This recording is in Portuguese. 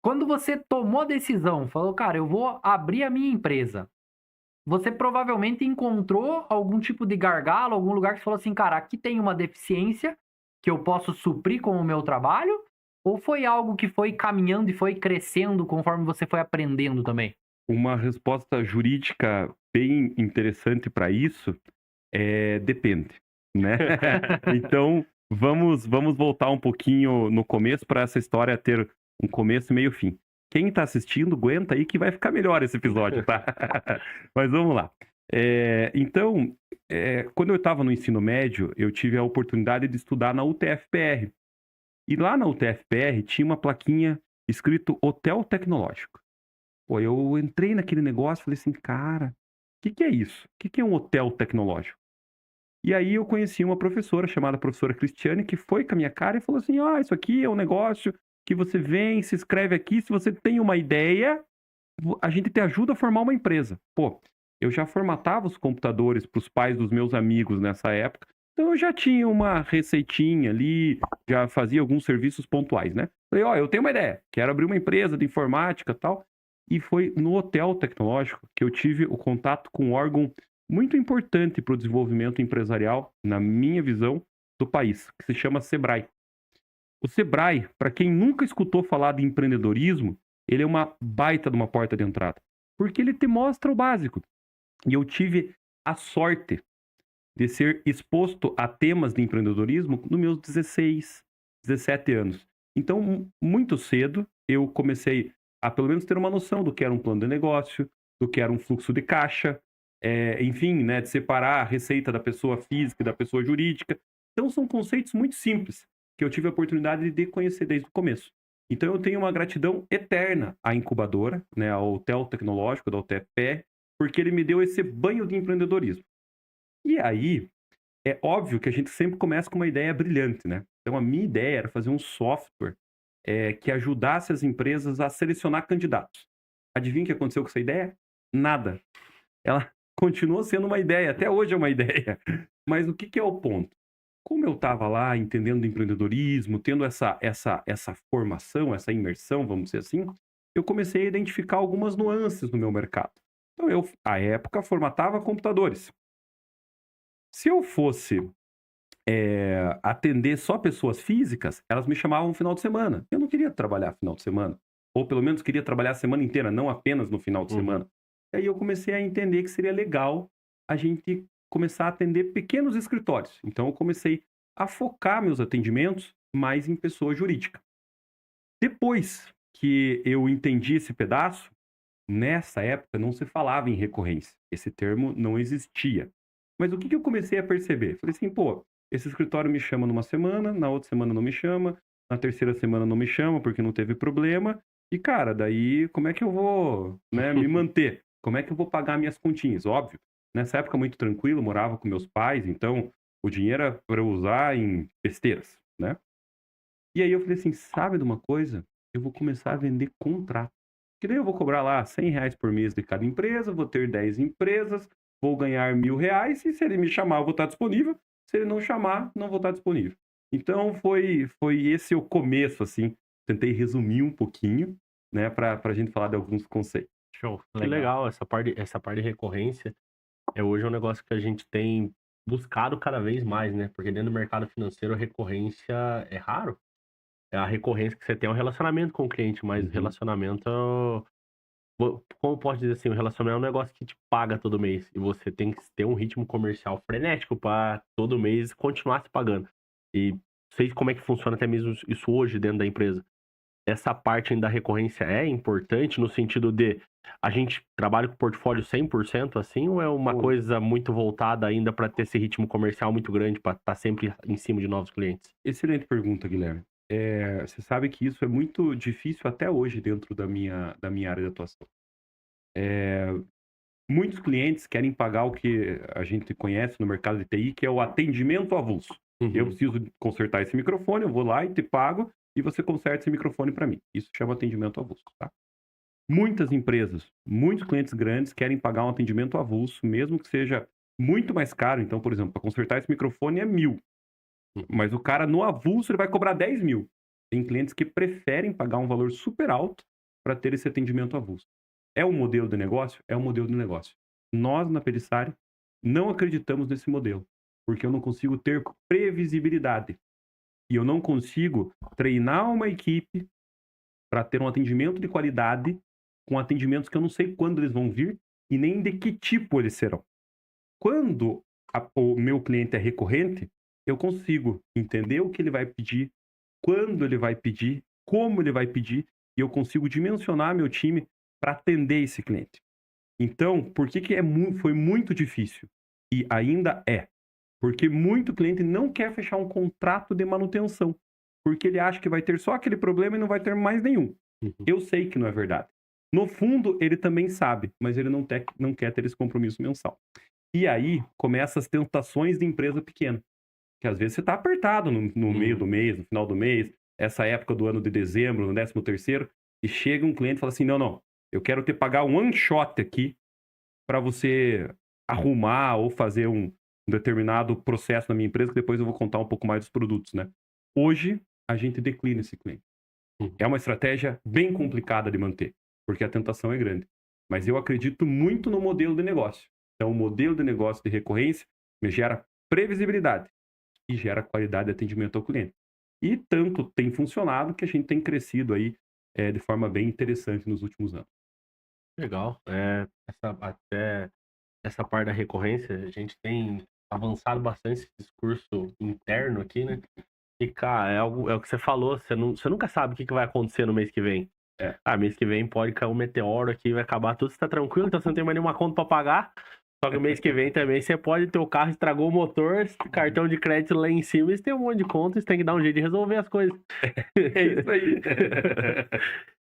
Quando você tomou a decisão, falou: "Cara, eu vou abrir a minha empresa", você provavelmente encontrou algum tipo de gargalo, algum lugar que você falou assim: "Cara, aqui tem uma deficiência que eu posso suprir com o meu trabalho", ou foi algo que foi caminhando e foi crescendo conforme você foi aprendendo também? Uma resposta jurídica bem interessante para isso depende, né. Então, vamos voltar um pouquinho no começo para essa história ter um começo, meio e fim. Quem tá assistindo, aguenta aí que vai ficar melhor esse episódio, tá. Mas vamos lá. Então, quando eu estava no ensino médio, eu tive a oportunidade de estudar na UTF-PR. E lá na UTF-PR tinha uma plaquinha escrito Hotel Tecnológico. Pô, eu entrei naquele negócio, falei assim: "Cara, o que é isso? O que é um hotel tecnológico?". E aí eu conheci uma professora chamada professora Cristiane, que foi com a minha cara e falou assim: "Ah, isso aqui é um negócio que você vem, se inscreve aqui, se você tem uma ideia, a gente te ajuda a formar uma empresa". Pô, eu já formatava os computadores para os pais dos meus amigos nessa época, então eu já tinha uma receitinha ali, já fazia alguns serviços pontuais, né. Falei: "Ó, eu tenho uma ideia, quero abrir uma empresa de informática, tal". E foi no hotel tecnológico que eu tive o contato com um órgão muito importante para o desenvolvimento empresarial, na minha visão, do país, que se chama Sebrae. O Sebrae, para quem nunca escutou falar de empreendedorismo, ele é uma baita de uma porta de entrada, porque ele te mostra o básico. E eu tive a sorte de ser exposto a temas de empreendedorismo nos meus 16, 17 anos. Então, muito cedo, eu comecei a pelo menos ter uma noção do que era um plano de negócio, do que era um fluxo de caixa, enfim, né, de separar a receita da pessoa física e da pessoa jurídica. Então, são conceitos muito simples que eu tive a oportunidade de conhecer desde o começo. Então, eu tenho uma gratidão eterna à incubadora, né, ao Hotel Tecnológico da UTFPR, porque ele me deu esse banho de empreendedorismo. E aí, é óbvio que a gente sempre começa com uma ideia brilhante, né. Então a minha ideia era fazer um software, que ajudasse as empresas a selecionar candidatos. Adivinha o que aconteceu com essa ideia? Nada. Ela continua sendo uma ideia, até hoje é uma ideia. Mas o que que é o ponto? Como eu estava lá entendendo de empreendedorismo, tendo essa formação, essa imersão, vamos dizer assim, eu comecei a identificar algumas nuances no meu mercado. Então eu, à época, formatava computadores. Se eu fosse atender só pessoas físicas, elas me chamavam no final de semana. Eu não queria trabalhar final de semana, ou pelo menos queria trabalhar a semana inteira, não apenas no final de Uhum. semana. E aí eu comecei a entender que seria legal a gente começar a atender pequenos escritórios. Então eu comecei a focar meus atendimentos mais em pessoa jurídica. Depois que eu entendi esse pedaço, nessa época não se falava em recorrência, esse termo não existia. Mas o que que eu comecei a perceber? Falei assim: "Pô, esse escritório me chama numa semana, na outra semana não me chama, na terceira semana não me chama porque não teve problema, e cara, daí como é que eu vou, né, me manter? Como é que eu vou pagar minhas continhas?". Óbvio, nessa época muito tranquilo, morava com meus pais, então o dinheiro era para eu usar em besteiras, né. E aí eu falei assim: "Sabe de uma coisa? Eu vou começar a vender contrato. Que daí eu vou cobrar lá R$ 100 por mês de cada empresa, vou ter 10 empresas, vou ganhar R$ 1.000 e se ele me chamar eu vou estar disponível, se ele não chamar, não vou estar disponível". Então foi esse o começo, assim, tentei resumir um pouquinho, né, pra gente falar de alguns conceitos. Show, Que legal. legal, essa parte de recorrência hoje é um negócio que a gente tem buscado cada vez mais, né, porque dentro do mercado financeiro a recorrência é raro. É a recorrência que você tem é um relacionamento com o cliente, mas Uhum. relacionamento como posso dizer assim, o relacionamento é um negócio que te paga todo mês, e você tem que ter um ritmo comercial frenético para todo mês continuar se pagando. E sei como é que funciona até mesmo isso hoje dentro da empresa. Essa parte ainda da recorrência é importante no sentido de a gente trabalha com portfólio 100% assim, ou é uma Pô, coisa muito voltada ainda para ter esse ritmo comercial muito grande, para estar sempre em cima de novos clientes? excelente pergunta, Guilherme. Você sabe que isso é muito difícil até hoje dentro da minha área de atuação. Muitos clientes querem pagar o que a gente conhece no mercado de TI, que é o atendimento avulso. Eu Uhum. preciso consertar esse microfone, eu vou lá e te pago e você conserta esse microfone para mim. Isso chama atendimento avulso, tá? Muitas empresas, muitos clientes grandes querem pagar um atendimento avulso, mesmo que seja muito mais caro. Então, por exemplo, para consertar esse microfone é 1.000, Uhum. mas o cara no avulso ele vai cobrar 10.000. Tem clientes que preferem pagar um valor super alto para ter esse atendimento avulso. É um modelo de negócio? É um modelo de negócio. Nós, na Perissari, não acreditamos nesse modelo, porque eu não consigo ter previsibilidade. E eu não consigo treinar uma equipe para ter um atendimento de qualidade com atendimentos que eu não sei quando eles vão vir e nem de que tipo eles serão. Quando o meu cliente é recorrente, eu consigo entender o que ele vai pedir, quando ele vai pedir, como ele vai pedir, e eu consigo dimensionar meu time para atender esse cliente. Então, por que foi muito difícil? E ainda é. Porque muito cliente não quer fechar um contrato de manutenção, porque ele acha que vai ter só aquele problema e não vai ter mais nenhum. Eu sei que não é verdade. No fundo, ele também sabe, mas ele não quer ter esse compromisso mensal. E aí, começam as tentações de empresa pequena. Que às vezes você está apertado no meio do mês, no final do mês, essa época do ano de dezembro, no 13º, e chega um cliente e fala assim, não, eu quero te pagar um one shot aqui para você arrumar ou fazer um determinado processo na minha empresa, que depois eu vou contar um pouco mais dos produtos, né? Hoje, a gente declina esse cliente. É uma estratégia bem complicada de manter, porque a tentação é grande. Mas eu acredito muito no modelo de negócio. Então, o modelo de negócio de recorrência me gera previsibilidade e gera qualidade de atendimento ao cliente. E tanto tem funcionado que a gente tem crescido aí de forma bem interessante nos últimos anos. Legal. Até essa parte da recorrência, a gente tem avançado bastante esse discurso interno aqui, né? E, cara, é o que você falou, você nunca sabe o que vai acontecer no mês que vem. Mês que vem pode cair um meteoro aqui, vai acabar tudo, você tá tranquilo, então você não tem mais nenhuma conta pra pagar. Só que o mês que vem também você pode ter o carro, estragou o motor, cartão de crédito lá em cima, e você tem um monte de conta, você tem que dar um jeito de resolver as coisas. É isso aí.